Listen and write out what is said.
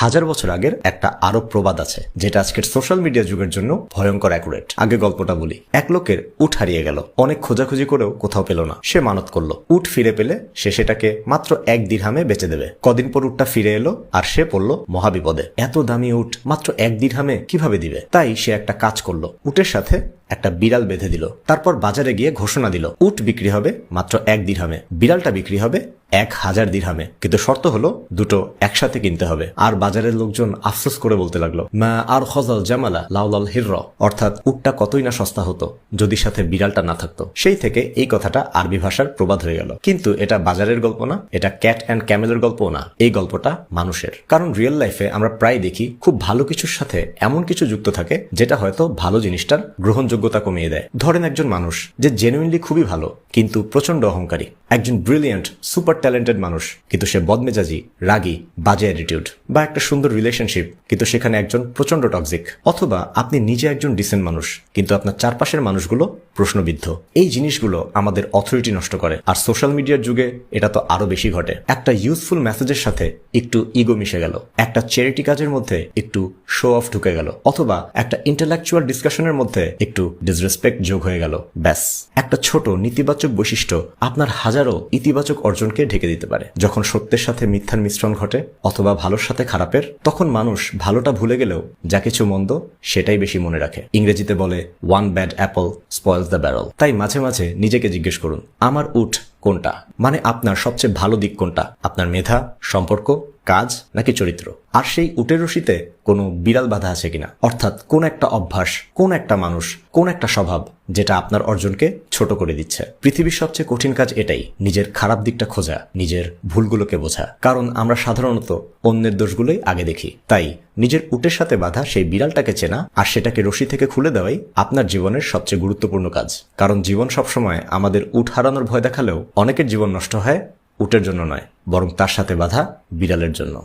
1000 বছর আগের একটা আরব প্রবাদ আছে যেটা আজকের সোশ্যাল মিডিয়া যুগের জন্য ভয়ঙ্কর অ্যাকুরেট। আগে গল্পটা বলি। এক লোকের উট হারিয়ে গেল, অনেক খোঁজাখুঁজি করেও কোথাও পেল না। সে মানত করলো উট ফিরে পেলে সে সেটাকে মাত্র 1 দিরহামে বেচে দেবে। কদিন পর উটটা ফিরে এলো আর সে পড়লো মহাবিপদে। এত দামি উট মাত্র 1 দিরহামে কিভাবে দিবে? তাই সে একটা কাজ করলো, উটের সাথে একটা বিড়াল বেঁধে দিল। তারপর বাজারে গিয়ে ঘোষণা দিল উট বিক্রি হবে মাত্র 1 দিরহামে, বিড়ালটা বিক্রি হবে 1000 দিরহামে, কিন্তু শর্ত হলো দুটো একসাথে কিনতে হবে। আর বাজারের লোকজন আফসোস করে বলতে লাগলো মা আর খজাল জামালা লাউলাল হিরর, অর্থাৎ উটটা কতই না সস্তা হতো যদি সাথে বিড়ালটা না থাকতো। সেই থেকে এই কথাটা আরবি ভাষার প্রবাদ হয়ে গেল। কিন্তু এটা বাজারের গল্প না, এটা ক্যাট অ্যান্ড ক্যামেলের গল্পও না, এই গল্পটা মানুষের। কারণ রিয়েল লাইফে আমরা প্রায় দেখি খুব ভালো কিছুর সাথে এমন কিছু যুক্ত থাকে যেটা হয়তো ভালো জিনিসটার গ্রহণযোগ্যতা কমিয়ে দেয়। ধরেন একজন মানুষ যে জেনুইনলি খুবই ভালো কিন্তু প্রচন্ড অহংকারী, একজন ব্রিলিয়েন্ট সুপার ট্যালেন্টেড মানুষ কিন্তু সে বদমেজাজি, রাগী, বাজে অ্যাটিটিউড, বা একটা সুন্দর রিলেশনশিপ কিন্তু সেখানে একজন প্রচন্ড টক্সিক, অথবা আপনি নিজে একজন ডিসেন্ট মানুষ কিন্তু আপনার চারপাশের মানুষগুলো প্রশ্নবিদ্ধ। এই জিনিসগুলো আমাদের অথরিটি নষ্ট করে। আর সোশ্যাল মিডিয়ার যুগে এটা তো আরো বেশি ঘটে। একটা ইউজফুল মেসেজের সাথে একটু ইগো মিশে গেল, একটা চ্যারিটি কাজের মধ্যে একটু শো অফ ঢুকে গেল, অথবা একটা ইন্টেলেকচুয়াল ডিসকাশনের মধ্যে একটু ডিসরেসপেক্ট যোগ হয়ে গেল। ব্যাস, একটা ছোট নেতিবাচক বৈশিষ্ট্য আপনার হাজারো ইতিবাচক অর্জনকে ঢেকে দিতে পারে। যখন সত্যের সাথে মিথ্যার মিশ্রণ ঘটে অথবা ভালোর সাথে খারাপের, তখন মানুষ ভালোটা ভুলে গেলেও যা কিছু মন্দ সেটাই বেশি মনে রাখে। ইংরেজিতে বলে one bad Apple spoils the barrel. তাই মাঝে মাঝে নিজেকে জিজ্ঞেস করুন আমার উট কোনটা, মানে আপনার সবচেয়ে ভালো দিক কোনটা, আপনার মেধা, সম্পর্ক, কাজ নাকি চরিত্র? আর সেই উটের রশিতে কোনো বিড়াল বাঁধা আছে কিনা, অর্থাৎ কোন একটা অভ্যাস, কোন একটা মানুষ, কোন একটা স্বভাব যেটা আপনার অর্জনকে ছোট করে দিচ্ছে। পৃথিবীর সবচেয়ে কঠিন কাজ এটাই, নিজের খারাপ দিকটা খোঁজা, নিজের ভুলগুলোকে বোঝা। কারণ আমরা সাধারণত অন্যের দোষগুলোই আগে দেখি। তাই নিজের উটের সাথে বাঁধা সেই বিড়ালটাকে চেনা আর সেটাকে রশি থেকে খুলে দেওয়াই আপনার জীবনের সবচেয়ে গুরুত্বপূর্ণ কাজ। কারণ জীবন সবসময় আমাদের উট হারানোর ভয় দেখালেও অনেকের জীবন নষ্ট হয় উটের জন্য নয়, বরং তার সাথে বাঁধা বিড়ালের জন্য।